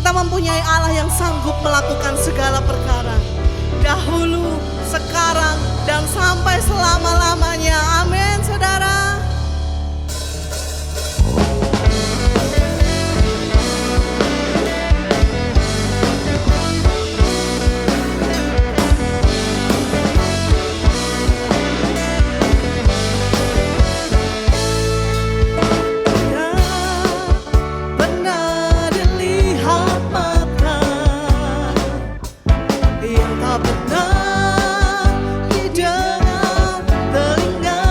kita mempunyai Allah yang sanggup melakukan segala perkara. Dahulu, sekarang, dan sampai selama-lamanya. Amin, saudara. Yang tak pernah didengar telinga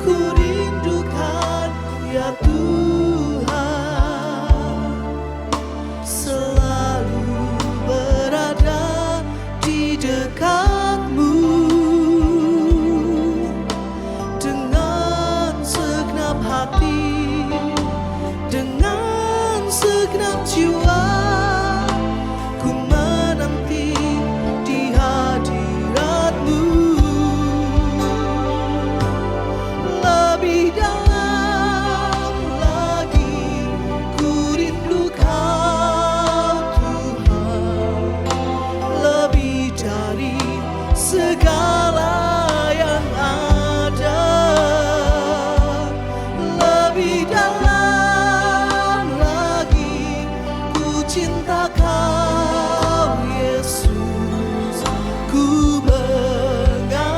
ku rindukan ya Tuhan, selalu berada di dekat-Mu dengan segenap hati, dengan segenap jiwa. Ku menanti di hadirat-Mu, lebih dalam lagi ku rindu Kau Tuhan, lebih dari segala yang ada, lebih dalam lagi ku cinta Kau Yesus, ku mengasihi-Mu.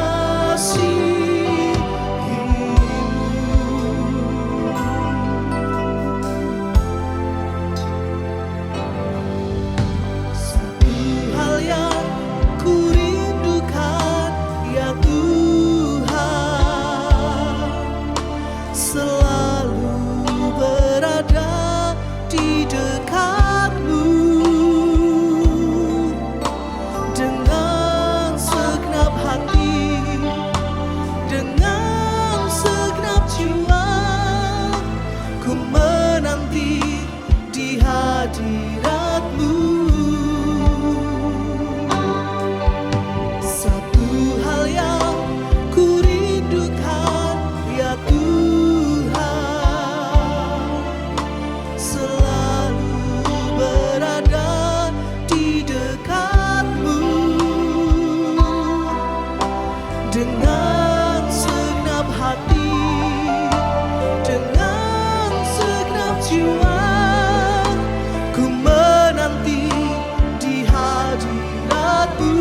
Satu hal yang ku rindukan ya Tuhan, selalu berada di dekat-Mu dengan segenap hati, dengan segenap jiwa. Ku menanti di hadirat-Mu. Satu hal yang ku rindukan ya Tuhan, selalu berada di dekat-Mu dengan segenap hati, dengan segenap jiwa. Ku menanti di hadirat-Mu,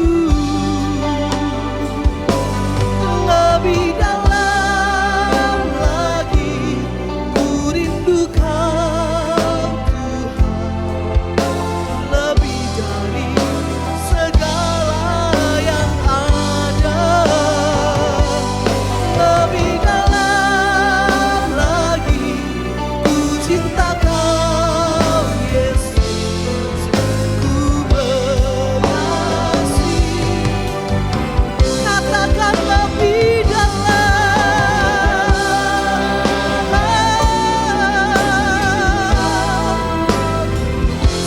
lebih dalam lagi ku rindu Kau Tuhan, lebih dari segala yang ada, lebih dalam lagi ku cinta Kau Yesus, ku mengasihi. Katakan lebih dalam.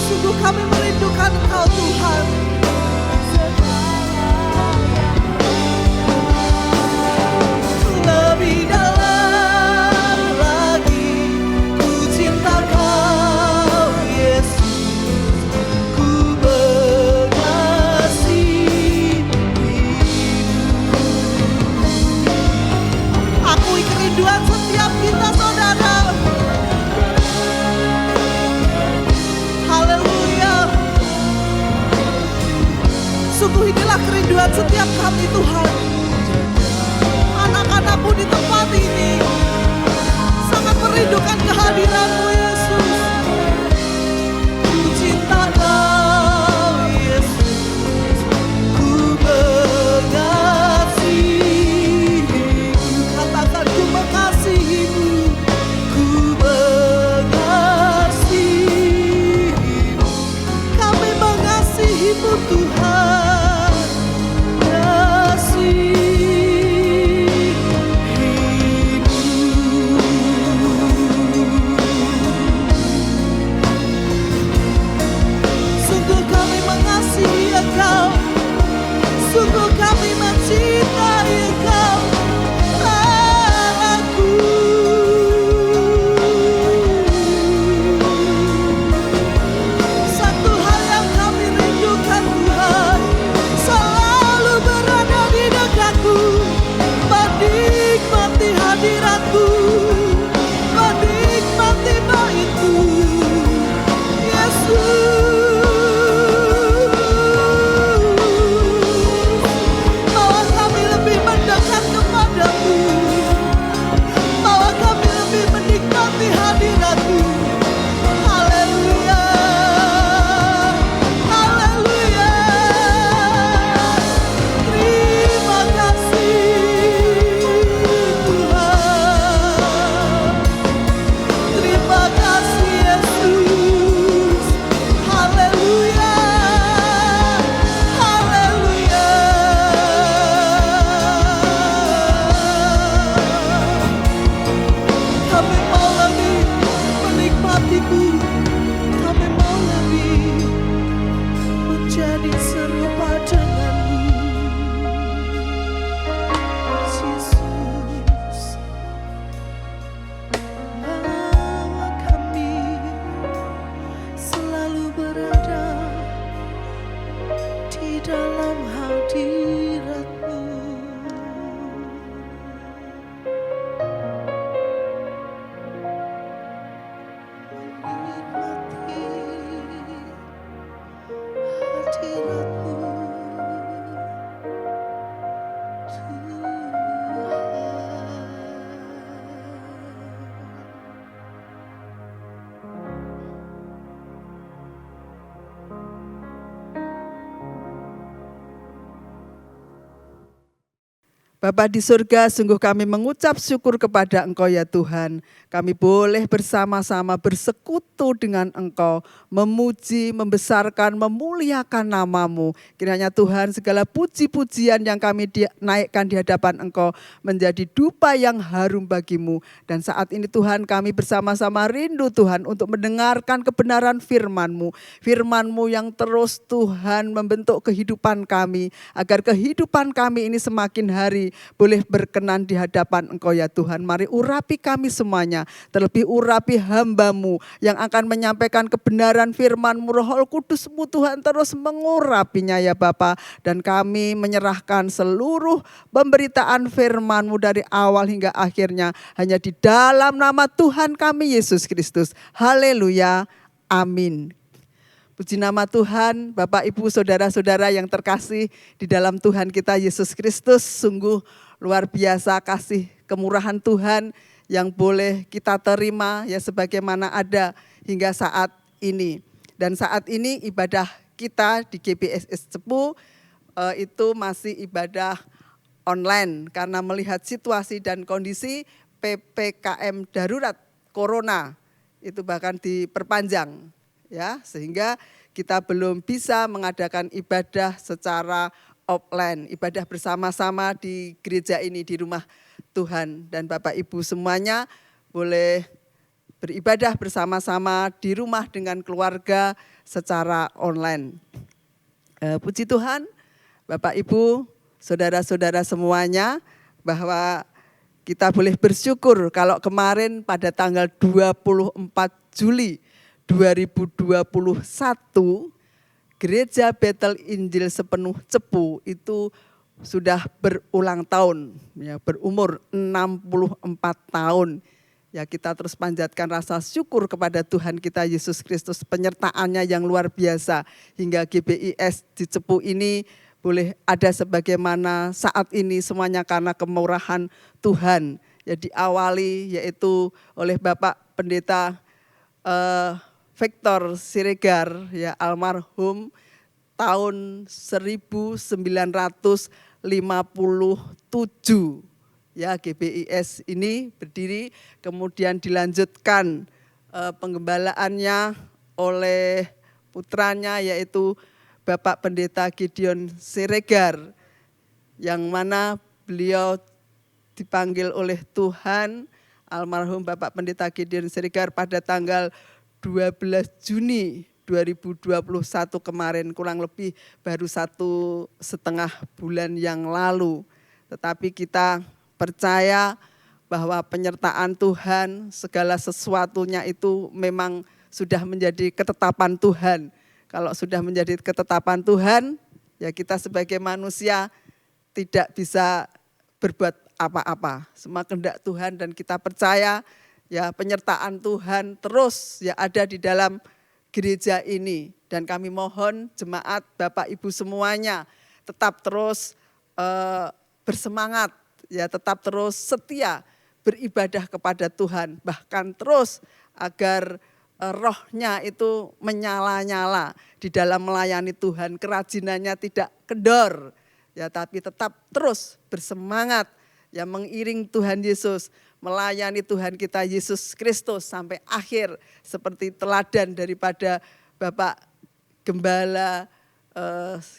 Sungguh kami merindukan Engkau Tuhan. Lebih dalam lagi ku cinta Kau Yesus, ku mengasihi-Mu. Akui kerinduan setiap kita, saudara. Haleluya. Sungguh inilah kerinduan setiap kami Tuhan. Anak-anak-Mu di tempat ini sangat merindukan kehadiran-Mu Yesus. Ku cinta Kau Yesus, ku mengasihi-Mu. Katakan ku mengasihi-Mu, ku mengasihi-Mu. Kami mengasihi-Mu Tuhan, mengasihi-Mu. Bapa di surga, sungguh kami mengucap syukur kepada Engkau ya Tuhan. Kami boleh bersama-sama bersekutu dengan Engkau, memuji, membesarkan, memuliakan nama-Mu. Kiranya Tuhan segala puji-pujian yang kami naikkan di hadapan Engkau menjadi dupa yang harum bagi-Mu. Dan saat ini Tuhan kami bersama-sama rindu Tuhan untuk mendengarkan kebenaran firman-Mu. Firman-Mu yang terus Tuhan membentuk kehidupan kami, agar kehidupan kami ini semakin hari boleh berkenan di hadapan Engkau ya Tuhan. Mari urapi kami semuanya, terlebih urapi hamba-Mu yang akan menyampaikan kebenaran firman-Mu. Roh Kudus-Mu Tuhan terus mengurapinya ya Bapa. Dan kami menyerahkan seluruh pemberitaan firman-Mu dari awal hingga akhirnya hanya di dalam nama Tuhan kami Yesus Kristus. Haleluya, amin. Puji nama Tuhan, Bapak, Ibu, Saudara-saudara yang terkasih di dalam Tuhan kita Yesus Kristus. Sungguh luar biasa kasih kemurahan Tuhan yang boleh kita terima ya sebagaimana ada hingga saat ini. Dan saat ini ibadah kita di GBSS Cepu itu masih ibadah online karena melihat situasi dan kondisi PPKM darurat Corona itu bahkan diperpanjang. Ya, sehingga kita belum bisa mengadakan ibadah secara offline, ibadah bersama-sama di gereja ini, di rumah Tuhan. Dan Bapak Ibu semuanya boleh beribadah bersama-sama di rumah dengan keluarga secara online. Puji Tuhan, Bapak Ibu, saudara-saudara semuanya, bahwa kita boleh bersyukur kalau kemarin pada tanggal 24 Juli 2021 Gereja Betel Injil Sepenuh Cepu itu sudah berulang tahun, ya, berumur 64 tahun. Ya, kita terus panjatkan rasa syukur kepada Tuhan kita Yesus Kristus, penyertaannya yang luar biasa hingga GBIS di Cepu ini boleh ada sebagaimana saat ini, semuanya karena kemurahan Tuhan. Ya, diawali yaitu oleh Bapak Pendeta Victor Siregar, ya, almarhum tahun 1957. Ya, GBIS ini berdiri, kemudian dilanjutkan penggembalaannya oleh putranya yaitu Bapak Pendeta Gideon Siregar, yang mana beliau dipanggil oleh Tuhan, almarhum Bapak Pendeta Gideon Siregar pada tanggal 12 Juni 2021 kemarin, kurang lebih baru 1,5 bulan yang lalu. Tetapi kita percaya bahwa penyertaan Tuhan, segala sesuatunya itu memang sudah menjadi ketetapan Tuhan. Kalau sudah menjadi ketetapan Tuhan, ya kita sebagai manusia tidak bisa berbuat apa-apa. Semua kehendak Tuhan, dan kita percaya ya penyertaan Tuhan terus ya ada di dalam gereja ini. Dan kami mohon jemaat Bapak Ibu semuanya tetap terus bersemangat, ya tetap terus setia beribadah kepada Tuhan. Bahkan terus agar rohnya itu menyala-nyala di dalam melayani Tuhan. Kerajinannya tidak kendor, ya tapi tetap terus bersemangat ya mengiring Tuhan Yesus, melayani Tuhan kita Yesus Kristus sampai akhir, seperti teladan daripada Bapak Gembala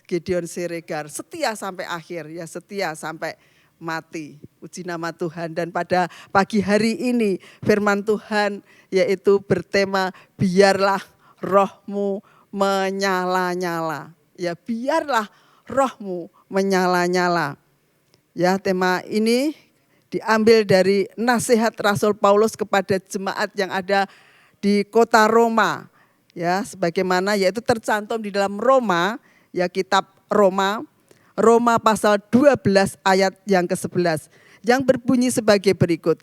Gideon Siregar, setia sampai akhir, ya setia sampai mati. Puji nama Tuhan. Dan pada pagi hari ini firman Tuhan yaitu bertema biarlah rohmu menyala-nyala. Ya, biarlah rohmu menyala-nyala. Ya, tema ini diambil dari nasihat Rasul Paulus kepada jemaat yang ada di kota Roma. Ya, sebagaimana yaitu tercantum di dalam Roma, ya kitab Roma pasal 12 ayat yang ke-11 yang berbunyi sebagai berikut.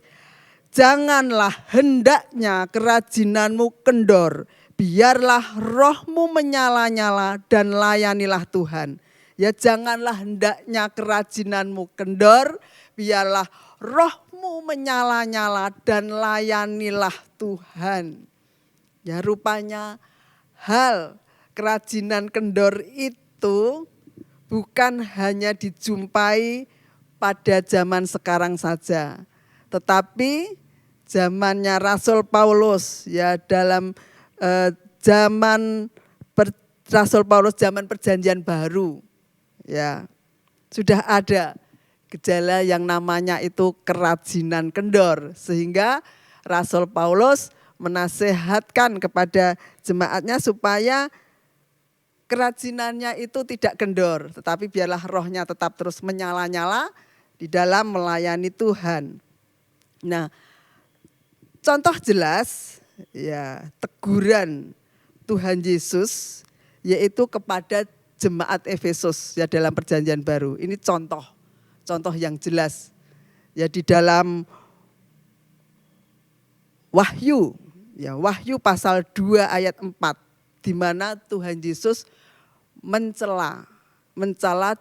Janganlah hendaknya kerajinanmu kendor, biarlah rohmu menyala-nyala dan layanilah Tuhan. Ya, janganlah hendaknya kerajinanmu kendor, biarlah rohmu menyala-nyala dan layanilah Tuhan. Ya, rupanya hal kerajinan kendor itu bukan hanya dijumpai pada zaman sekarang saja. Tetapi zamannya Rasul Paulus, ya dalam zaman Rasul Paulus, zaman Perjanjian Baru, ya sudah ada gejala yang namanya itu kerajinan kendor, sehingga Rasul Paulus menasehatkan kepada jemaatnya supaya kerajinannya itu tidak kendor, tetapi biarlah rohnya tetap terus menyala-nyala di dalam melayani Tuhan. Nah, contoh jelas ya teguran Tuhan Yesus yaitu kepada jemaat Efesus ya dalam Perjanjian Baru. Ini contoh yang jelas ya di dalam Wahyu, ya Wahyu pasal 2 ayat 4, di mana Tuhan Yesus mencela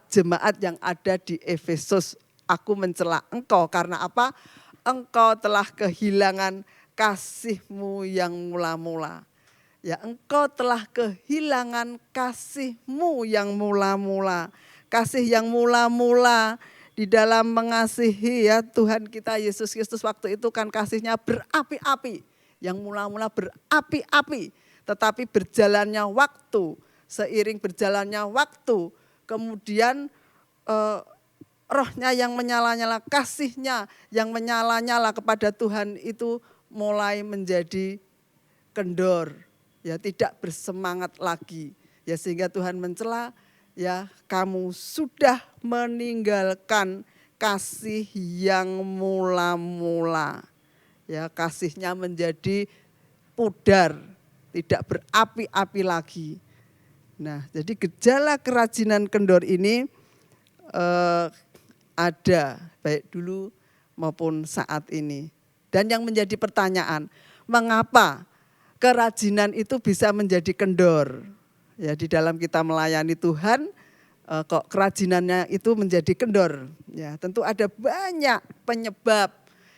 jemaat yang ada di Efesus. Aku mencela engkau karena apa? Engkau telah kehilangan kasih-Mu yang mula-mula. Ya, engkau telah kehilangan kasih-Mu yang mula-mula. Kasih yang mula-mula di dalam mengasihi ya Tuhan kita Yesus Kristus waktu itu kan kasihnya berapi-api. Yang mula-mula berapi-api. Tetapi berjalannya waktu, seiring berjalannya waktu, kemudian rohnya yang menyala-nyala, kasihnya yang menyala-nyala kepada Tuhan itu mulai menjadi kendor, ya tidak bersemangat lagi, ya sehingga Tuhan mencela, ya kamu sudah meninggalkan kasih yang mula-mula, ya kasihnya menjadi pudar, tidak berapi-api lagi. Nah, jadi gejala kerajinan kendor ini ada baik dulu maupun saat ini. Dan yang menjadi pertanyaan, mengapa kerajinan itu bisa menjadi kendor? Ya di dalam kita melayani Tuhan, kok kerajinannya itu menjadi kendor? Ya tentu ada banyak penyebab.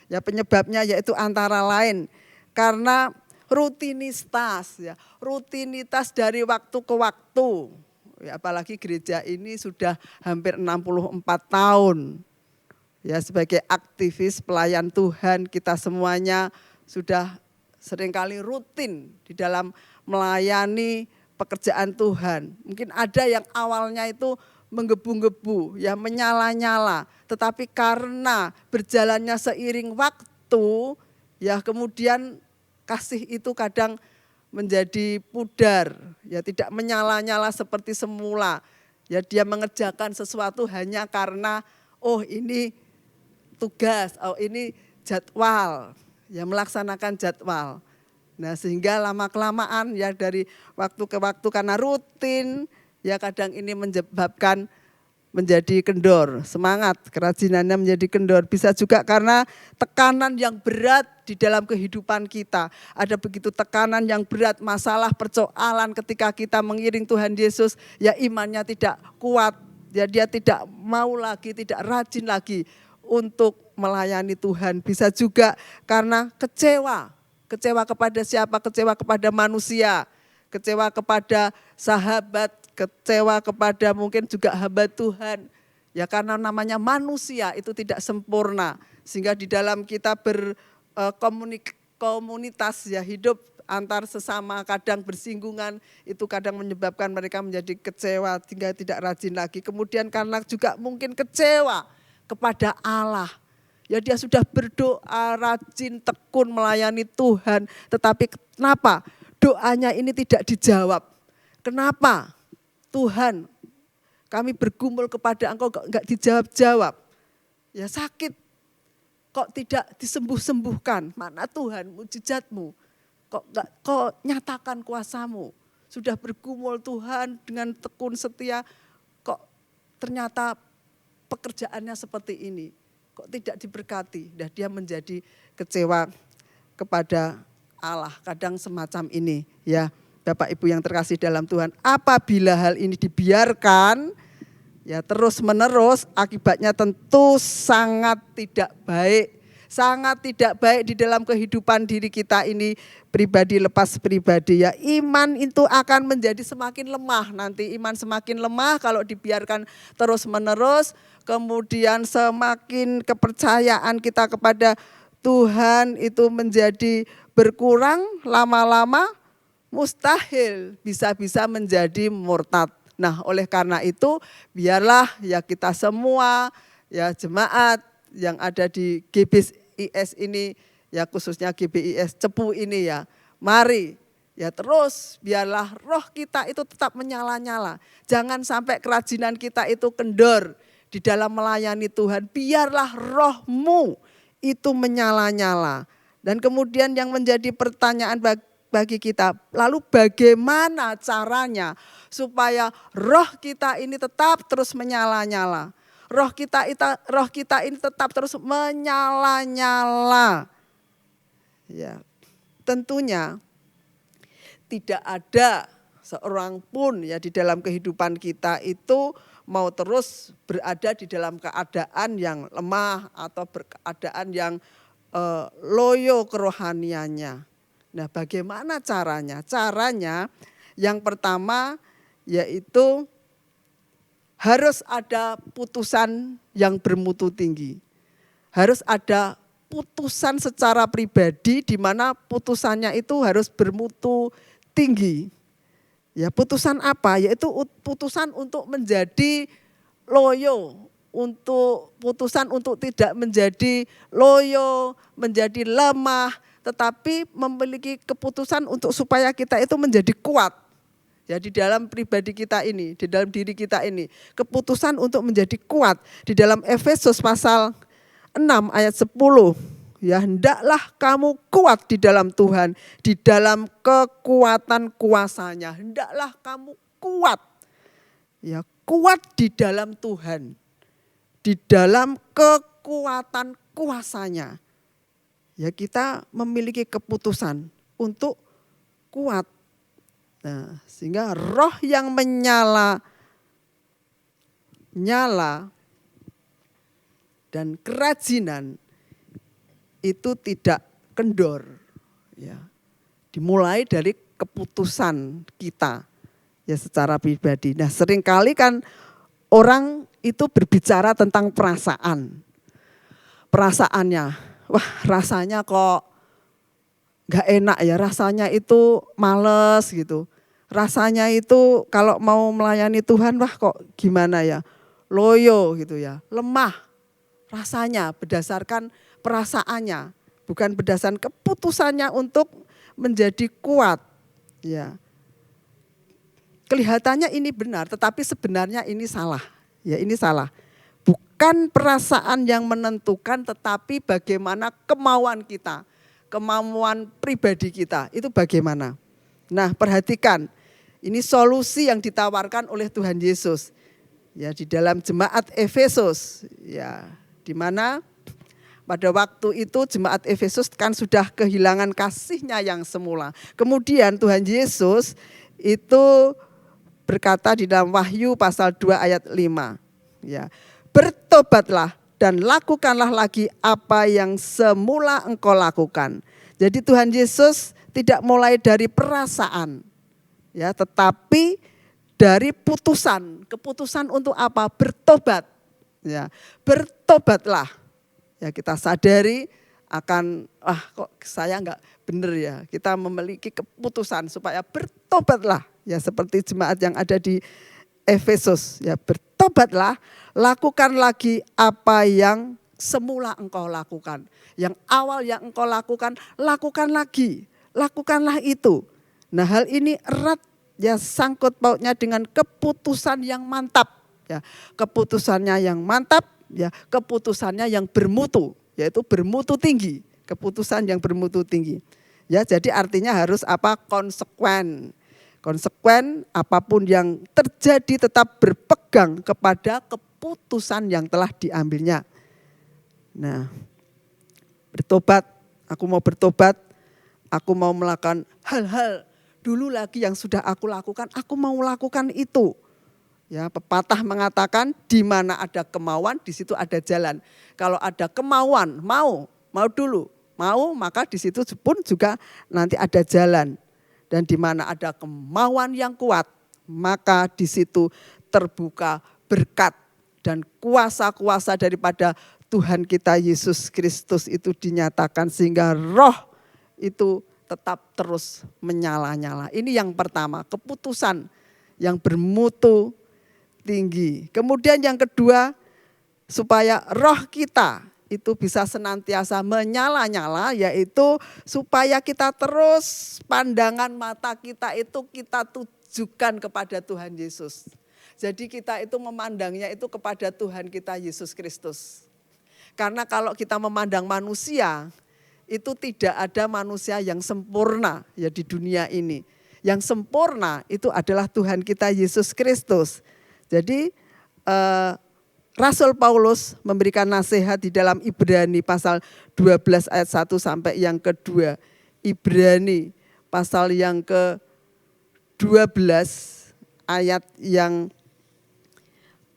Ya penyebabnya yaitu antara lain karena rutinitas, ya rutinitas dari waktu ke waktu. Ya, apalagi gereja ini sudah hampir 64 tahun. Ya sebagai aktivis pelayan Tuhan kita semuanya sudah seringkali rutin di dalam melayani pekerjaan Tuhan. Mungkin ada yang awalnya itu menggebu-gebu, ya menyala-nyala. Tetapi karena berjalannya seiring waktu, ya kemudian kasih itu kadang menjadi pudar, ya tidak menyala-nyala seperti semula. Ya dia mengerjakan sesuatu hanya karena oh ini tugas, oh ini jadwal, ya melaksanakan jadwal. Nah sehingga lama-kelamaan ya dari waktu ke waktu karena rutin, ya kadang ini menyebabkan menjadi kendor, semangat kerajinannya menjadi kendor. Bisa juga karena tekanan yang berat di dalam kehidupan kita. Ada begitu tekanan yang berat, masalah persoalan ketika kita mengiring Tuhan Yesus, ya imannya tidak kuat, ya dia tidak mau lagi, tidak rajin lagi untuk melayani Tuhan. Bisa juga karena kecewa kepada siapa? Kecewa kepada manusia, kecewa kepada sahabat, kecewa kepada mungkin juga hamba Tuhan. Ya karena namanya manusia itu tidak sempurna. Sehingga di dalam kita berkomunitas ya hidup antar sesama kadang bersinggungan itu kadang menyebabkan mereka menjadi kecewa hingga tidak rajin lagi. Kemudian karena juga mungkin kecewa kepada Allah. Ya dia sudah berdoa rajin tekun melayani Tuhan. Tetapi kenapa doanya ini tidak dijawab? Kenapa? Tuhan, kami bergumul kepada Engkau enggak dijawab-jawab. Ya sakit, kok tidak disembuh-sembuhkan. Mana Tuhan mujizat-Mu? Kok nyatakan kuasa-Mu? Sudah bergumul Tuhan dengan tekun setia, kok ternyata pekerjaannya seperti ini. Kok tidak diberkati? Dan dia menjadi kecewa kepada Allah. Kadang semacam ini ya. Bapak Ibu yang terkasih dalam Tuhan, apabila hal ini dibiarkan ya terus menerus, akibatnya tentu sangat tidak baik, sangat tidak baik di dalam kehidupan diri kita ini pribadi lepas pribadi ya. Iman itu akan menjadi semakin lemah nanti. Iman semakin lemah kalau dibiarkan terus-menerus, kemudian semakin kepercayaan kita kepada Tuhan itu menjadi berkurang, lama-lama mustahil bisa-bisa menjadi murtad. Nah, oleh karena itu biarlah ya kita semua ya jemaat yang ada di GBIS ini ya, khususnya GBIS Cepu ini ya, mari ya terus biarlah roh kita itu tetap menyala-nyala. Jangan sampai kerajinan kita itu kendor di dalam melayani Tuhan. Biarlah rohmu itu menyala-nyala. Dan kemudian yang menjadi pertanyaan bagi kita, lalu bagaimana caranya supaya roh kita ini tetap terus menyala-nyala. Roh kita ini tetap terus menyala-nyala. Ya, tentunya tidak ada seorang pun ya di dalam kehidupan kita itu mau terus berada di dalam keadaan yang lemah atau keadaan yang loyo kerohaniannya. Nah, bagaimana caranya? Caranya yang pertama yaitu harus ada putusan yang bermutu tinggi. Harus ada putusan secara pribadi di mana putusannya itu harus bermutu tinggi. Ya, putusan apa? Yaitu putusan untuk menjadi loyo, untuk putusan untuk tidak menjadi loyo, menjadi lemah, tetapi memiliki keputusan untuk supaya kita itu menjadi kuat. Ya, di dalam pribadi kita ini, di dalam diri kita ini, keputusan untuk menjadi kuat. Di dalam Efesus pasal 6 ayat 10, ya hendaklah kamu kuat di dalam Tuhan, di dalam kekuatan kuasanya. Hendaklah kamu kuat. Ya, kuat di dalam Tuhan, di dalam kekuatan kuasanya. Ya, kita memiliki keputusan untuk kuat. Nah, sehingga roh yang menyala dan kerajinan itu tidak kendor. Ya, dimulai dari keputusan kita ya secara pribadi. Nah, seringkali kan orang itu berbicara tentang perasaan. Perasaannya, wah rasanya kok gak enak ya, rasanya itu males gitu. Rasanya itu kalau mau melayani Tuhan wah kok gimana ya, loyo gitu ya, lemah. Rasanya berdasarkan perasaannya, bukan berdasarkan keputusannya untuk menjadi kuat. Ya, kelihatannya ini benar, tetapi sebenarnya ini salah. Ya, ini salah. Bukan perasaan yang menentukan, tetapi bagaimana kemauan kita, kemauan pribadi kita, itu bagaimana. Nah, perhatikan, ini solusi yang ditawarkan oleh Tuhan Yesus. Ya, di dalam jemaat Efesus, ya, di mana pada waktu itu jemaat Efesus kan sudah kehilangan kasihnya yang semula. Kemudian Tuhan Yesus itu berkata di dalam Wahyu pasal 2 ayat 5. Ya, bertobatlah dan lakukanlah lagi apa yang semula engkau lakukan. Jadi Tuhan Yesus tidak mulai dari perasaan, ya, tetapi dari putusan. Keputusan untuk apa? Bertobat. Ya, bertobatlah. Ya, kita sadari akan kok saya enggak benar ya. Kita memiliki keputusan supaya bertobatlah. Ya, seperti jemaat yang ada di Efesus, ya, bertobatlah, lakukan lagi apa yang semula engkau lakukan. Yang awal yang engkau lakukan, lakukan lagi, lakukanlah itu. Nah, hal ini erat ya sangkut pautnya dengan keputusan yang mantap. Ya, keputusannya yang mantap, ya, keputusannya yang bermutu, yaitu bermutu tinggi, keputusan yang bermutu tinggi. Ya, jadi artinya harus apa? Konsekuen. Konsekuen, apapun yang terjadi tetap berpegang kepada keputusan yang telah diambilnya. Nah, bertobat, aku mau bertobat, aku mau melakukan hal-hal dulu lagi yang sudah aku lakukan, aku mau lakukan itu. Ya, pepatah mengatakan di mana ada kemauan di situ ada jalan. Kalau ada kemauan, mau, Mau dulu, mau maka di situ pun juga nanti ada jalan. Dan di mana ada kemauan yang kuat, maka di situ terbuka berkat dan kuasa-kuasa daripada Tuhan kita Yesus Kristus itu dinyatakan sehingga roh itu tetap terus menyala-nyala. Ini yang pertama, keputusan yang bermutu tinggi. Kemudian yang kedua, supaya roh kita itu bisa senantiasa menyala-nyala, yaitu supaya kita terus pandangan mata kita itu kita tujukan kepada Tuhan Yesus. Jadi kita itu memandangnya itu kepada Tuhan kita Yesus Kristus. Karena kalau kita memandang manusia, itu tidak ada manusia yang sempurna ya di dunia ini. Yang sempurna itu adalah Tuhan kita Yesus Kristus. Jadi Rasul Paulus memberikan nasihat di dalam Ibrani pasal 12 ayat 1 sampai yang kedua. Ibrani pasal yang ke-12 ayat yang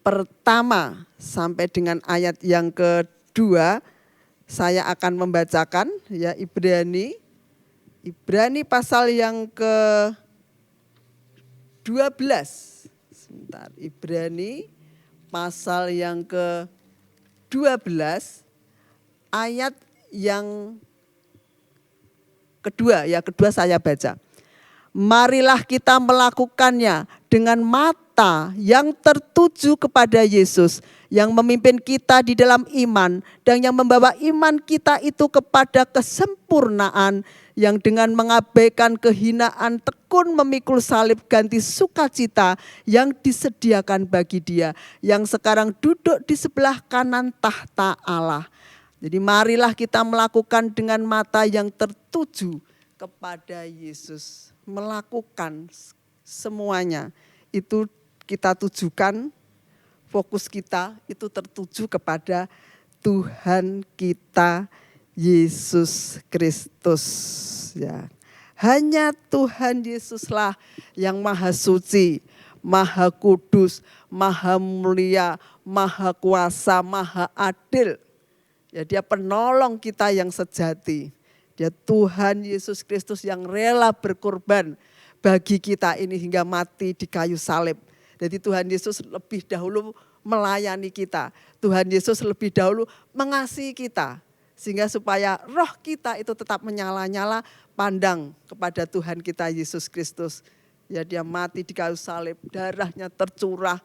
pertama sampai dengan ayat yang kedua. Saya akan membacakan ya Ibrani pasal yang ke-12. Sebentar, Ibrani pasal yang ke-12 ayat yang kedua saya baca. Marilah kita melakukannya dengan mata yang tertuju kepada Yesus yang memimpin kita di dalam iman dan yang membawa iman kita itu kepada kesempurnaan yang dengan mengabaikan kehinaan tekun memikul salib ganti sukacita yang disediakan bagi Dia yang sekarang duduk di sebelah kanan tahta Allah. Jadi marilah kita melakukan dengan mata yang tertuju kepada Yesus. Melakukan semuanya itu kita tujukan, fokus kita itu tertuju kepada Tuhan kita Yesus Kristus ya. Hanya Tuhan Yesuslah yang maha suci, maha kudus, maha mulia, maha kuasa, maha adil. Ya, Dia penolong kita yang sejati. Dia Tuhan Yesus Kristus yang rela berkorban bagi kita ini hingga mati di kayu salib. Jadi Tuhan Yesus lebih dahulu melayani kita. Tuhan Yesus lebih dahulu mengasihi kita. Sehingga supaya roh kita itu tetap menyala-nyala pandang kepada Tuhan kita Yesus Kristus. Ya, Dia mati di kayu salib, darahnya tercurah.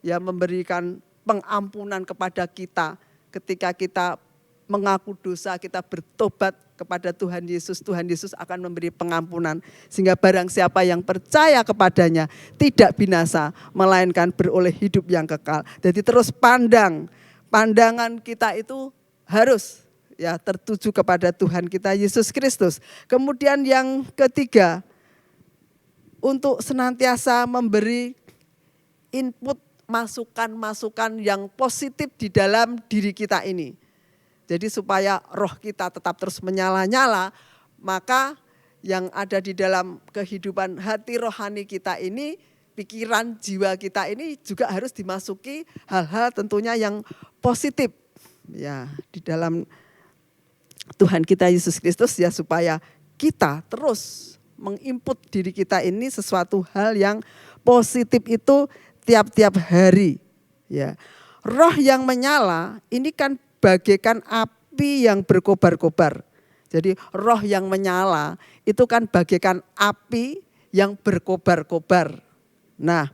Ya, memberikan pengampunan kepada kita ketika kita mengaku dosa, kita bertobat kepada Tuhan Yesus akan memberi pengampunan. Sehingga barang siapa yang percaya kepadanya tidak binasa, melainkan beroleh hidup yang kekal. Jadi terus pandangan kita itu harus ya tertuju kepada Tuhan kita Yesus Kristus. Kemudian yang ketiga, untuk senantiasa memberi input masukan-masukan yang positif di dalam diri kita ini. Jadi supaya roh kita tetap terus menyala-nyala, maka yang ada di dalam kehidupan hati rohani kita ini, pikiran jiwa kita ini juga harus dimasuki hal-hal tentunya yang positif. Ya, di dalam Tuhan kita Yesus Kristus ya, supaya kita terus menginput diri kita ini sesuatu hal yang positif itu tiap-tiap hari. Ya. Roh yang menyala ini kan bagaikan api yang berkobar-kobar. Jadi roh yang menyala itu kan bagaikan api yang berkobar-kobar. Nah,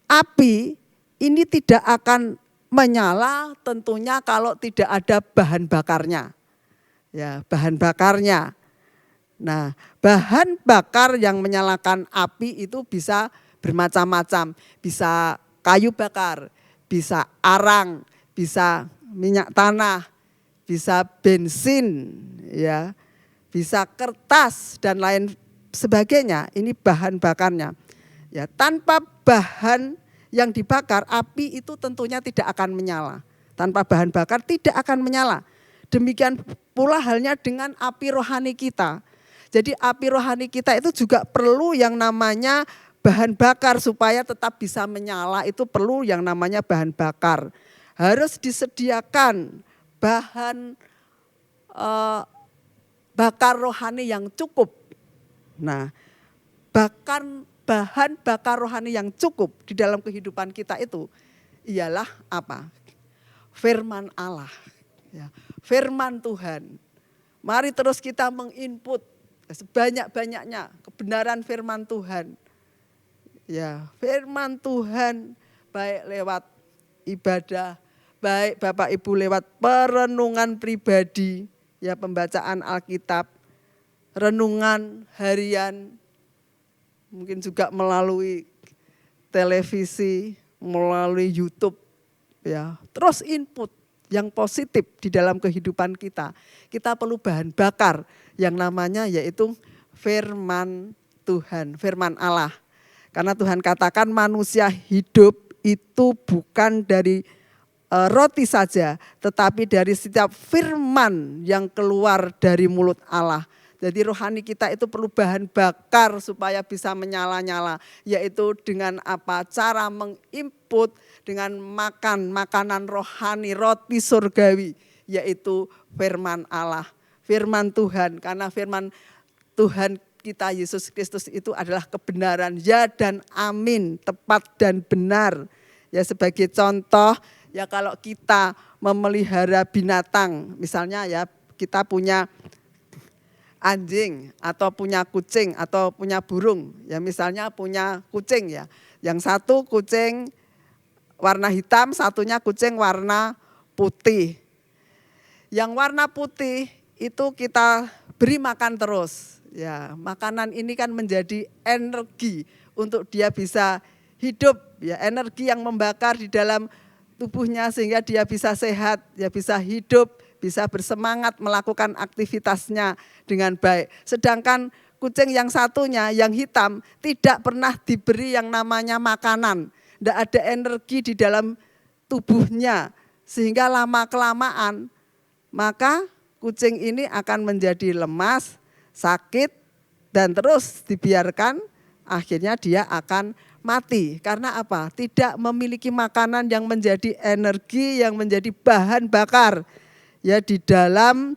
api ini tidak akan menyala tentunya kalau tidak ada bahan bakarnya. Ya, bahan bakarnya. Nah, bahan bakar yang menyalakan api itu bisa bermacam-macam. Bisa kayu bakar, bisa arang, bisa minyak tanah, bisa bensin, ya, bisa kertas dan lain sebagainya. Ini bahan bakarnya. Ya, tanpa bahan yang dibakar, api itu tentunya tidak akan menyala. Tanpa bahan bakar tidak akan menyala. Demikian pula halnya dengan api rohani kita. Jadi api rohani kita itu juga perlu yang namanya bahan bakar supaya tetap bisa menyala, itu perlu yang namanya bahan bakar. Harus disediakan bahan bakar rohani yang cukup. Nah, bahan bakar rohani yang cukup di dalam kehidupan kita itu ialah apa? Firman Allah. Ya, firman Tuhan. Mari terus kita menginput sebanyak-banyaknya kebenaran firman Tuhan. Ya, firman Tuhan baik lewat ibadah, baik Bapak Ibu lewat perenungan pribadi, ya pembacaan Alkitab, renungan harian, mungkin juga melalui televisi, melalui YouTube, ya. Terus input yang positif di dalam kehidupan kita. Kita perlu bahan bakar yang namanya yaitu firman Tuhan, firman Allah. Karena Tuhan katakan manusia hidup itu bukan dari roti saja, tetapi dari setiap firman yang keluar dari mulut Allah. Jadi rohani kita itu perlu bahan bakar supaya bisa menyala-nyala, yaitu dengan apa? Cara menginput dengan makan makanan rohani, roti surgawi, yaitu firman Allah, firman Tuhan. Karena firman Tuhan kita Yesus Kristus itu adalah kebenaran, ya dan amin, tepat dan benar. Ya sebagai contoh, ya kalau kita memelihara binatang, misalnya ya kita punya anjing atau punya kucing atau punya burung, ya misalnya punya kucing ya, yang satu kucing warna hitam, satunya kucing warna putih. Yang warna putih itu kita beri makan terus. Ya, makanan ini kan menjadi energi untuk dia bisa hidup, ya energi yang membakar di dalam tubuhnya sehingga dia bisa sehat, ya bisa hidup, bisa bersemangat melakukan aktivitasnya dengan baik. Sedangkan kucing yang satunya, yang hitam, tidak pernah diberi yang namanya makanan. Tidak ada energi di dalam tubuhnya, sehingga lama-kelamaan maka kucing ini akan menjadi lemas, sakit, dan terus dibiarkan, akhirnya dia akan mati. Karena apa? Tidak memiliki makanan yang menjadi energi, yang menjadi bahan bakar ya di dalam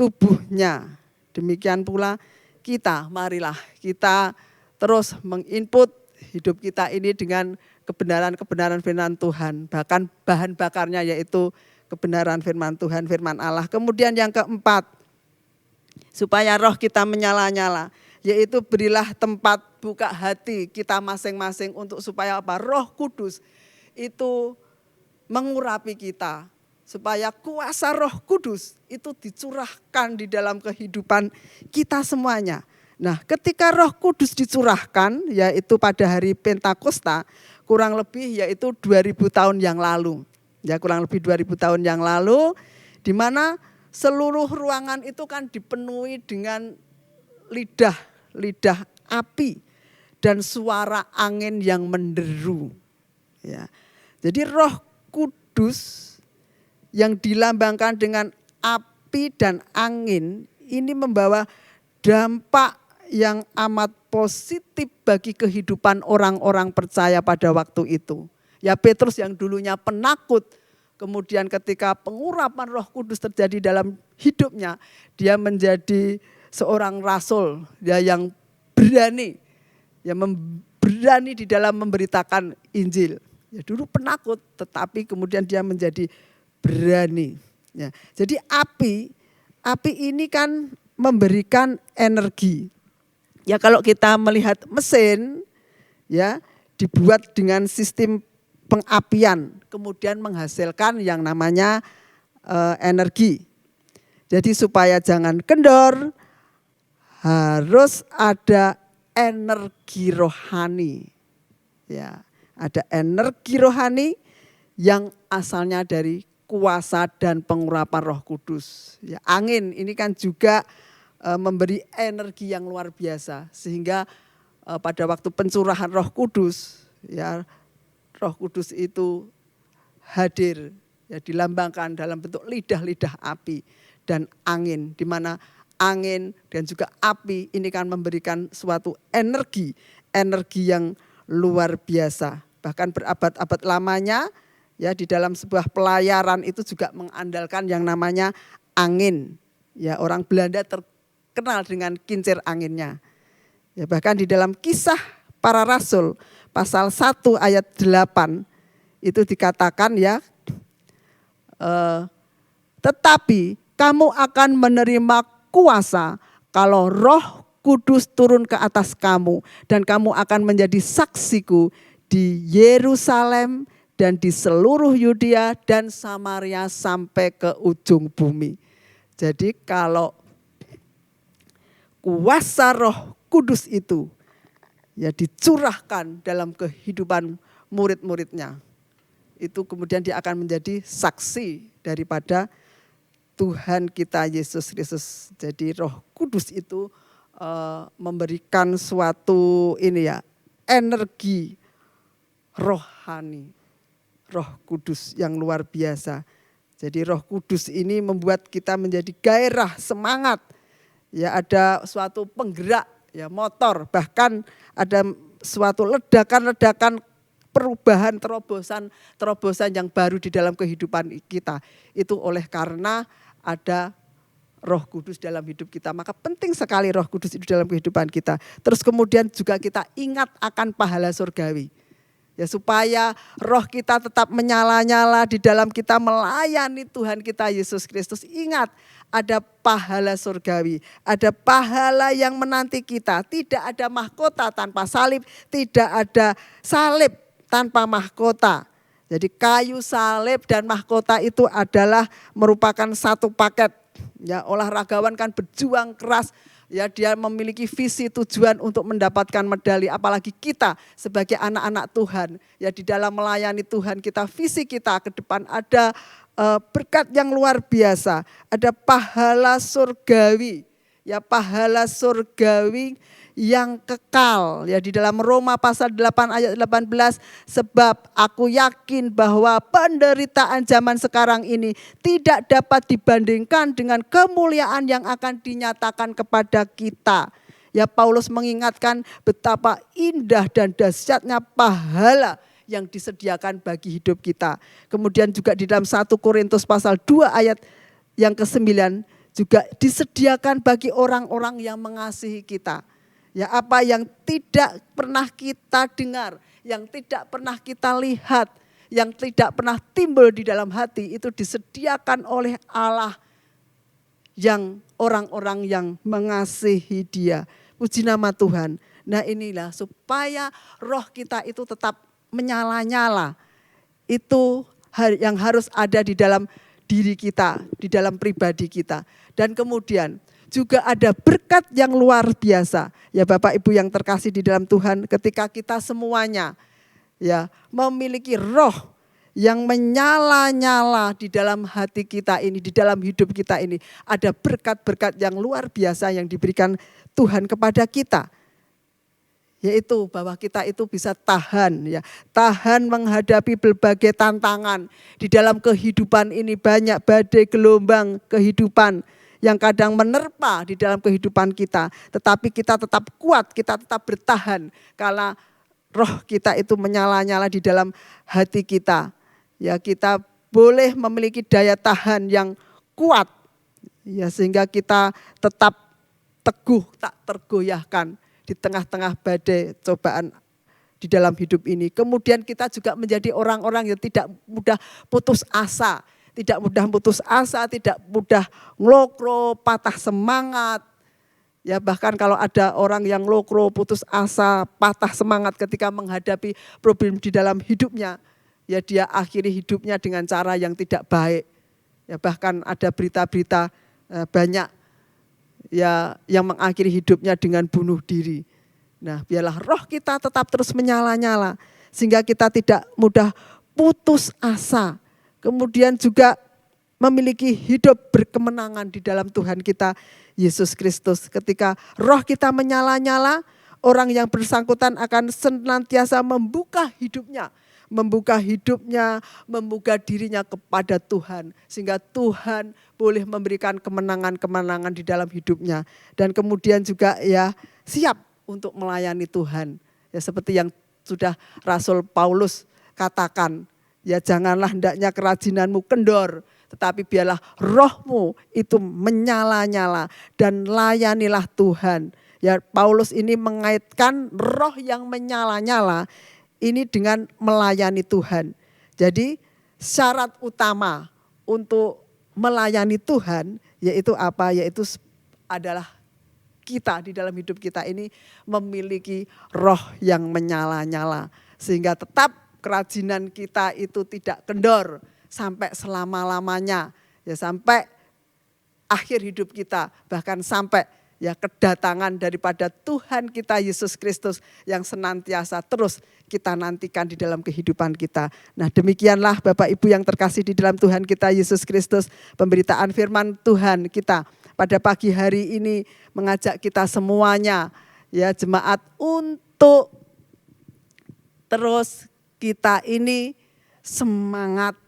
tubuhnya. Demikian pula kita, marilah kita terus menginput hidup kita ini dengan kebenaran-kebenaran firman Tuhan. Bahkan bahan bakarnya yaitu kebenaran firman Tuhan, firman Allah. Kemudian yang keempat, supaya roh kita menyala-nyala, yaitu berilah tempat, buka hati kita masing-masing untuk supaya apa? Roh Kudus itu mengurapi kita. Supaya kuasa Roh Kudus itu dicurahkan di dalam kehidupan kita semuanya. Nah, ketika Roh Kudus dicurahkan, yaitu pada hari Pentakosta, kurang lebih yaitu 2000 tahun yang lalu. Ya, kurang lebih 2000 tahun yang lalu, di mana seluruh ruangan itu kan dipenuhi dengan lidah api dan suara angin yang menderu. Ya. Jadi Roh Kudus yang dilambangkan dengan api dan angin ini membawa dampak yang amat positif bagi kehidupan orang-orang percaya pada waktu itu. Ya Petrus yang dulunya penakut, kemudian ketika pengurapan Roh Kudus terjadi dalam hidupnya, dia menjadi seorang rasul ya yang berani, ya berani di dalam memberitakan Injil. Ya dulu penakut, tetapi kemudian dia menjadi berani. Ya, jadi api ini kan memberikan energi. Ya kalau kita melihat mesin, ya dibuat dengan sistem pengapian, kemudian menghasilkan yang namanya energi. Jadi supaya jangan kendor, harus ada energi rohani. Ya, ada energi rohani yang asalnya dari kuasa dan pengurapan Roh Kudus. Ya, angin ini kan juga memberi energi yang luar biasa, sehingga pada waktu pencurahan Roh Kudus, ya Roh Kudus itu hadir, ya dilambangkan dalam bentuk lidah-lidah api dan angin, di mana angin dan juga api ini kan memberikan suatu energi yang luar biasa. Bahkan berabad-abad lamanya, ya di dalam sebuah pelayaran itu juga mengandalkan yang namanya angin. Ya, orang Belanda terkenal dengan kincir anginnya. Ya, bahkan di dalam Kisah Para Rasul pasal 1 ayat 8 itu dikatakan ya, tetapi kamu akan menerima kuasa kalau Roh Kudus turun ke atas kamu, dan kamu akan menjadi saksiku di Yerusalem dan di seluruh Yudea dan Samaria sampai ke ujung bumi. Jadi kalau kuasa Roh Kudus itu ya dicurahkan dalam kehidupan murid-muridnya, itu kemudian dia akan menjadi saksi daripada Tuhan kita Yesus Kristus. Jadi Roh Kudus itu memberikan suatu energi rohani, Roh Kudus yang luar biasa. Jadi Roh Kudus ini membuat kita menjadi gairah, semangat. Ya, ada suatu penggerak, ya, motor, bahkan ada suatu ledakan-ledakan perubahan, terobosan yang baru di dalam kehidupan kita. Itu oleh karena ada Roh Kudus dalam hidup kita. Maka penting sekali Roh Kudus itu dalam kehidupan kita. Terus kemudian juga kita ingat akan pahala surgawi. Ya, supaya roh kita tetap menyala-nyala di dalam kita melayani Tuhan kita Yesus Kristus. Ingat, ada pahala surgawi, ada pahala yang menanti kita. Tidak ada mahkota tanpa salib, tidak ada salib tanpa mahkota. Jadi kayu salib dan mahkota itu adalah merupakan satu paket. Ya, olahragawan kan berjuang keras. Ya, dia memiliki visi tujuan untuk mendapatkan medali, apalagi kita sebagai anak-anak Tuhan. Ya, di dalam melayani Tuhan kita, visi kita ke depan ada berkat yang luar biasa, ada pahala surgawi. Ya, pahala surgawi yang kekal. Ya, di dalam Roma pasal 8 ayat 18, sebab aku yakin bahwa penderitaan zaman sekarang ini tidak dapat dibandingkan dengan kemuliaan yang akan dinyatakan kepada kita. Ya, Paulus mengingatkan betapa indah dan dahsyatnya pahala yang disediakan bagi hidup kita. Kemudian juga di dalam 1 Korintus pasal 2 ayat yang ke-9 juga disediakan bagi orang-orang yang mengasihi kita. Ya, apa yang tidak pernah kita dengar, yang tidak pernah kita lihat, yang tidak pernah timbul di dalam hati, itu disediakan oleh Allah yang orang-orang yang mengasihi Dia. Puji nama Tuhan. Nah, inilah supaya roh kita itu tetap menyala-nyala. Itu yang harus ada di dalam diri kita, di dalam pribadi kita. Dan kemudian juga ada berkat yang luar biasa. Ya, Bapak Ibu yang terkasih di dalam Tuhan, ketika kita semuanya ya memiliki roh yang menyala-nyala di dalam hati kita ini, di dalam hidup kita ini, ada berkat-berkat yang luar biasa yang diberikan Tuhan kepada kita. Yaitu bahwa kita itu bisa tahan, ya, tahan menghadapi berbagai tantangan. Di dalam kehidupan ini banyak badai gelombang kehidupan yang kadang menerpa di dalam kehidupan kita. Tetapi kita tetap kuat, kita tetap bertahan. Karena roh kita itu menyala-nyala di dalam hati kita. Ya, kita boleh memiliki daya tahan yang kuat. Ya, sehingga kita tetap teguh, tak tergoyahkan di tengah-tengah badai cobaan di dalam hidup ini. Kemudian kita juga menjadi orang-orang yang tidak mudah putus asa. Tidak mudah putus asa, tidak mudah ngelokro, patah semangat. Ya, bahkan kalau ada orang yang ngelokro, putus asa, patah semangat ketika menghadapi problem di dalam hidupnya, ya dia akhiri hidupnya dengan cara yang tidak baik. Ya, bahkan ada berita-berita banyak ya yang mengakhiri hidupnya dengan bunuh diri. Nah, biarlah roh kita tetap terus menyala-nyala sehingga kita tidak mudah putus asa. Kemudian juga memiliki hidup berkemenangan di dalam Tuhan kita Yesus Kristus. Ketika roh kita menyala-nyala, orang yang bersangkutan akan senantiasa membuka hidupnya, membuka dirinya kepada Tuhan. Sehingga Tuhan boleh memberikan kemenangan-kemenangan di dalam hidupnya. Dan kemudian juga ya siap untuk melayani Tuhan. Ya, seperti yang sudah Rasul Paulus katakan, ya janganlah hendaknya kerajinanmu kendor, tetapi biarlah rohmu itu menyala-nyala dan layanilah Tuhan. Ya, Paulus ini mengaitkan roh yang menyala-nyala ini dengan melayani Tuhan. Jadi syarat utama untuk melayani Tuhan yaitu apa? Yaitu adalah kita di dalam hidup kita ini memiliki roh yang menyala-nyala. Sehingga tetap kerajinan kita itu tidak kendor sampai selama-lamanya. Ya, sampai akhir hidup kita, bahkan sampai ya kedatangan daripada Tuhan kita Yesus Kristus yang senantiasa terus kita nantikan di dalam kehidupan kita. Nah, demikianlah Bapak Ibu yang terkasih di dalam Tuhan kita Yesus Kristus, pemberitaan firman Tuhan kita pada pagi hari ini mengajak kita semuanya ya jemaat untuk terus kita ini semangat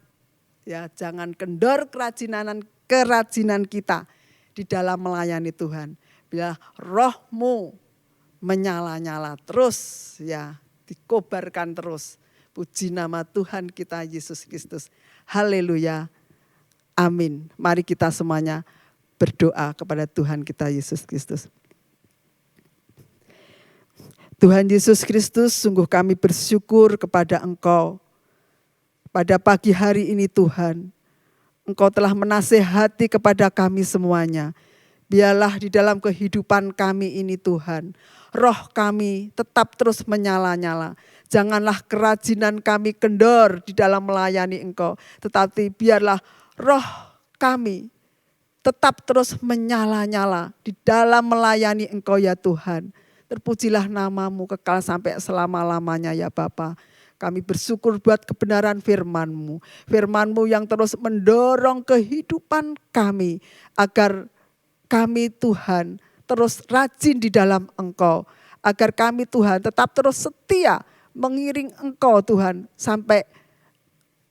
ya, jangan kendor kerajinan kita di dalam melayani Tuhan. Bila rohmu menyala-nyala terus ya, dikobarkan terus. Puji nama Tuhan kita Yesus Kristus. Haleluya. Amin. Mari kita semuanya berdoa kepada Tuhan kita Yesus Kristus. Tuhan Yesus Kristus, sungguh kami bersyukur kepada Engkau. Pada pagi hari ini Tuhan, Engkau telah menasehati kepada kami semuanya. Biarlah di dalam kehidupan kami ini Tuhan, roh kami tetap terus menyala-nyala. Janganlah kerajinan kami kendor di dalam melayani Engkau. Tetapi biarlah roh kami tetap terus menyala-nyala di dalam melayani Engkau ya Tuhan. Terpujilah namamu kekal sampai selama-lamanya ya Bapa. Kami bersyukur buat kebenaran firman-Mu. Firman-Mu yang terus mendorong kehidupan kami. Agar kami Tuhan terus rajin di dalam Engkau. Agar kami Tuhan tetap terus setia mengiring Engkau Tuhan sampai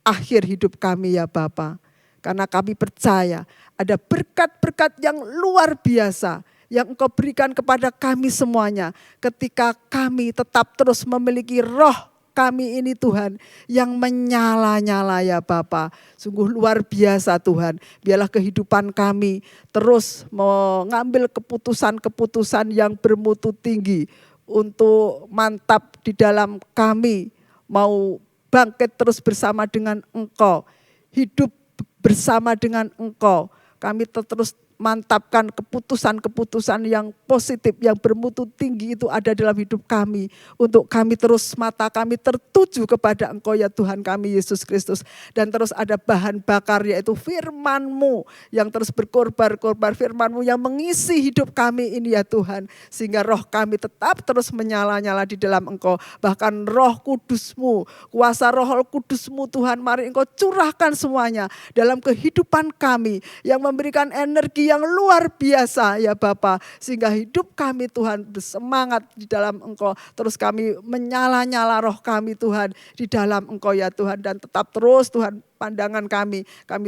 akhir hidup kami ya Bapa. Karena kami percaya ada berkat-berkat yang luar biasa yang Engkau berikan kepada kami semuanya. Ketika kami tetap terus memiliki roh kami ini Tuhan yang menyala-nyala ya Bapa. Sungguh luar biasa Tuhan. Biarlah kehidupan kami terus mengambil keputusan-keputusan yang bermutu tinggi. Untuk mantap di dalam kami. Mau bangkit terus bersama dengan Engkau. Hidup bersama dengan Engkau, kami terus mantapkan keputusan-keputusan yang positif, yang bermutu tinggi itu ada dalam hidup kami. Untuk kami terus mata kami tertuju kepada Engkau ya Tuhan kami Yesus Kristus. Dan terus ada bahan bakar yaitu firman-Mu yang terus berkorbar-korbar, firman-Mu yang mengisi hidup kami ini ya Tuhan. Sehingga roh kami tetap terus menyala-nyala di dalam Engkau. Bahkan roh kudus-Mu, kuasa roh kudus-Mu Tuhan, mari Engkau curahkan semuanya dalam kehidupan kami yang memberikan energi yang luar biasa ya Bapa. Sehingga hidup kami Tuhan bersemangat di dalam Engkau. Terus kami menyala-nyala roh kami Tuhan di dalam Engkau ya Tuhan. Dan tetap terus Tuhan pandangan kami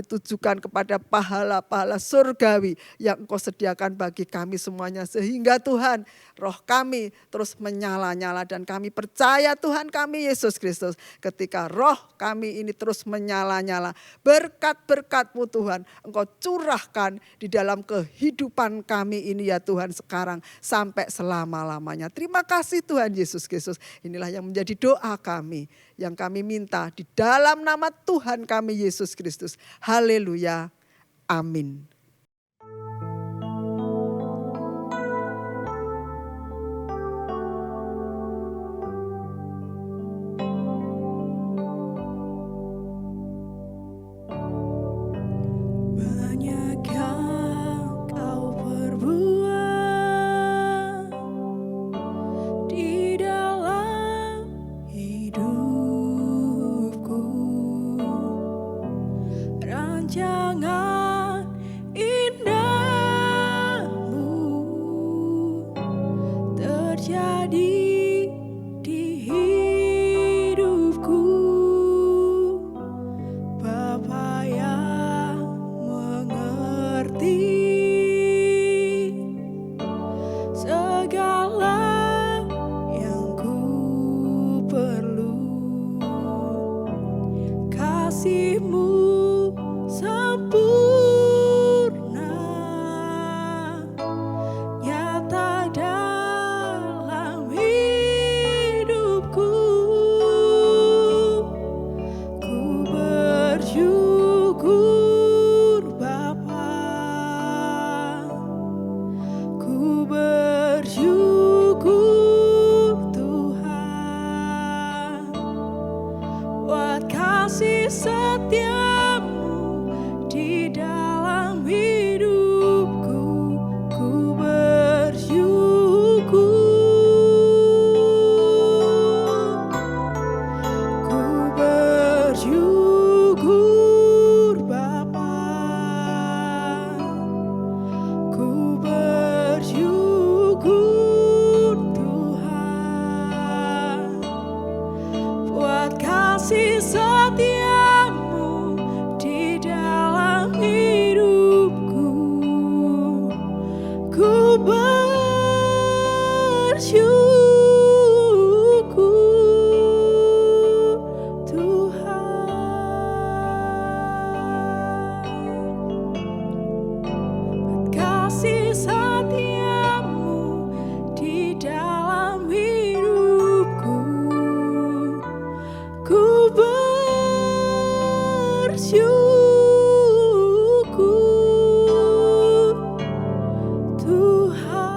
tujukan kepada pahala-pahala surgawi yang Engkau sediakan bagi kami semuanya. Sehingga Tuhan roh kami terus menyala-nyala dan kami percaya Tuhan kami Yesus Kristus. Ketika roh kami ini terus menyala-nyala, berkat-berkat-Mu Tuhan Engkau curahkan di dalam kehidupan kami ini ya Tuhan sekarang sampai selama-lamanya. Terima kasih Tuhan Yesus Kristus. Inilah yang menjadi doa kami yang kami minta di dalam nama Tuhan kami Yesus Kristus. Haleluya. Amin. Banyak yang Kau perbuat di dalam hidupku. Rancangan indahmu terjadi di hidupku. Bapa yang mengerti segala yang ku perlu. Kasih-Mu sempurna Ku bersyukur Tuhan, kasih setiamu di dalam hidupku. Ku bersyukur Tuhan.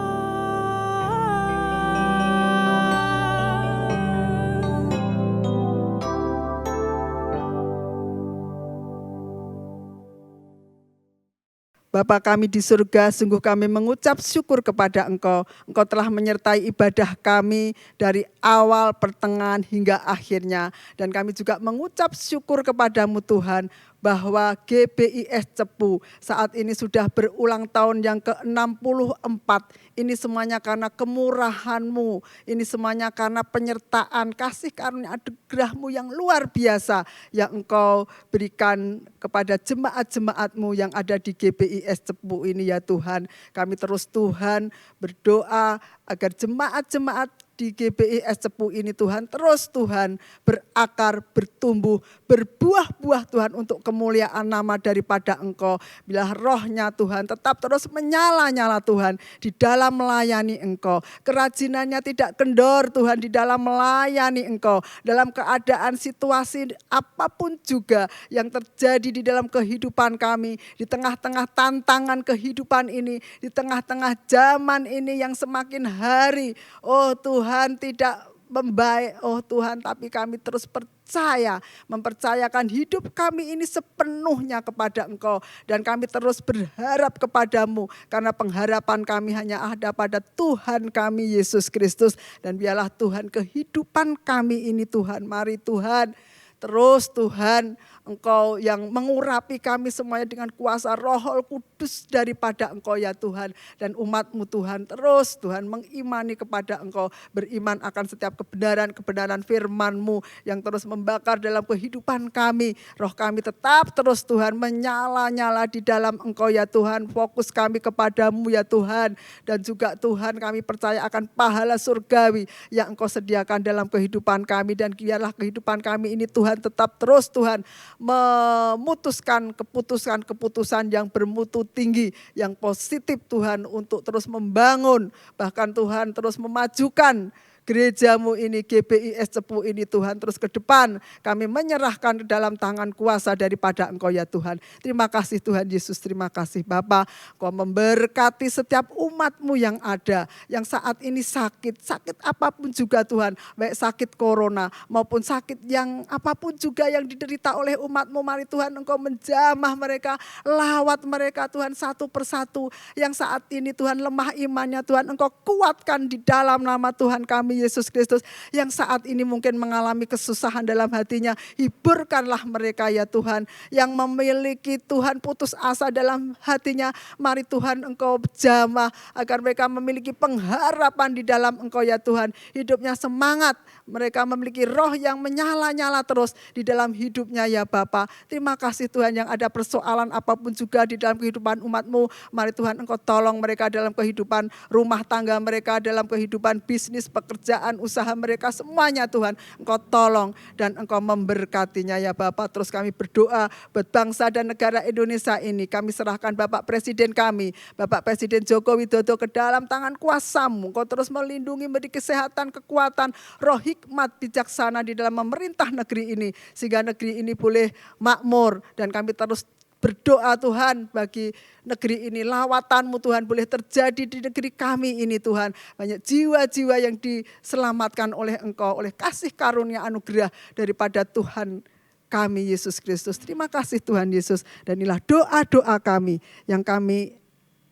Bapa kami di surga, sungguh kami mengucap syukur kepada Engkau. Engkau telah menyertai ibadah kami dari awal, pertengahan, hingga akhirnya. Dan kami juga mengucap syukur kepadamu Tuhan, bahwa GBIS Cepu saat ini sudah berulang tahun yang ke-64. Ini semuanya karena kemurahan-Mu, ini semuanya karena penyertaan, kasih karunia anugerah-Mu yang luar biasa yang Engkau berikan kepada jemaat-jemaat-Mu yang ada di GBIS Cepu ini ya Tuhan. Kami terus Tuhan berdoa agar jemaat-jemaat di GBIS Cepu ini Tuhan terus Tuhan berakar, bertumbuh, berbuah-buah Tuhan untuk kemuliaan nama daripada Engkau. Bila rohnya Tuhan tetap terus menyala-nyala Tuhan di dalam melayani Engkau. Kerajinannya tidak kendor Tuhan di dalam melayani Engkau. Dalam keadaan situasi apapun juga yang terjadi di dalam kehidupan kami. Di tengah-tengah tantangan kehidupan ini. Di tengah-tengah zaman ini yang semakin hari. Oh Tuhan tidak membaik, oh Tuhan, tapi kami terus percaya, mempercayakan hidup kami ini sepenuhnya kepada Engkau. Dan kami terus berharap kepadamu, karena pengharapan kami hanya ada pada Tuhan kami Yesus Kristus. Dan biarlah Tuhan kehidupan kami ini Tuhan, mari Tuhan, terus Tuhan, Engkau yang mengurapi kami semuanya dengan kuasa Roh Kudus daripada Engkau ya Tuhan. Dan umat-Mu Tuhan terus Tuhan mengimani kepada Engkau. Beriman akan setiap kebenaran firman-Mu yang terus membakar dalam kehidupan kami. Roh kami tetap terus Tuhan menyala-nyala di dalam Engkau ya Tuhan. Fokus kami kepadamu ya Tuhan. Dan juga Tuhan kami percaya akan pahala surgawi yang Engkau sediakan dalam kehidupan kami. Dan biarlah kehidupan kami ini Tuhan tetap terus Tuhan memutuskan keputusan yang bermutu tinggi, yang positif Tuhan untuk terus membangun, bahkan Tuhan terus memajukan gerejamu ini, GBIS Cepu ini Tuhan terus ke depan. Kami menyerahkan ke dalam tangan kuasa daripada Engkau ya Tuhan. Terima kasih Tuhan Yesus, terima kasih Bapa. Engkau memberkati setiap umat-Mu yang ada, yang saat ini sakit apapun juga Tuhan. Baik sakit corona maupun sakit yang apapun juga yang diderita oleh umat-Mu. Mari Tuhan Engkau menjamah mereka, lawat mereka Tuhan satu persatu. Yang saat ini Tuhan lemah imannya Tuhan, Engkau kuatkan di dalam nama Tuhan kami Yesus Kristus. Yang saat ini mungkin mengalami kesusahan dalam hatinya, hiburkanlah mereka ya Tuhan. Yang memiliki Tuhan putus asa dalam hatinya, mari Tuhan Engkau jamah agar mereka memiliki pengharapan di dalam Engkau ya Tuhan. Hidupnya semangat, mereka memiliki roh yang menyala-nyala terus di dalam hidupnya ya Bapa. Terima kasih Tuhan, yang ada persoalan apapun juga di dalam kehidupan umat-Mu, mari Tuhan Engkau tolong mereka dalam kehidupan rumah tangga mereka, dalam kehidupan bisnis, pekerjaan, usaha mereka semuanya Tuhan Engkau tolong dan Engkau memberkatinya ya Bapak. Terus kami berdoa buat bangsa dan negara Indonesia ini. Kami serahkan Bapak Presiden kami, Bapak Presiden Joko Widodo ke dalam tangan kuasa-Mu. Engkau terus melindungi, beri kesehatan, kekuatan, roh hikmat, bijaksana di dalam memerintah negeri ini. Sehingga negeri ini boleh makmur, dan kami terus berdoa Tuhan bagi negeri ini, lawatan-Mu Tuhan boleh terjadi di negeri kami ini Tuhan. Banyak jiwa-jiwa yang diselamatkan oleh Engkau, oleh kasih karunia anugerah daripada Tuhan kami Yesus Kristus. Terima kasih Tuhan Yesus, dan inilah doa-doa kami yang kami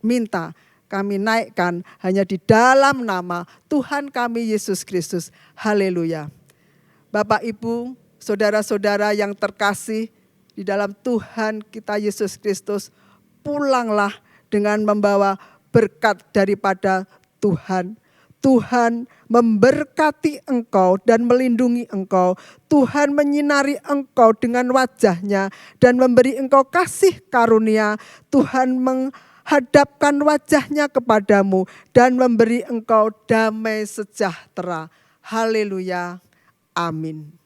minta, kami naikkan hanya di dalam nama Tuhan kami Yesus Kristus. Haleluya. Bapak Ibu, saudara-saudara yang terkasih di dalam Tuhan kita Yesus Kristus, pulanglah dengan membawa berkat daripada Tuhan. Tuhan memberkati engkau dan melindungi engkau. Tuhan menyinari engkau dengan wajah-Nya dan memberi engkau kasih karunia. Tuhan hadapkan wajahnya kepadamu dan memberi engkau damai sejahtera. Haleluya. Amin.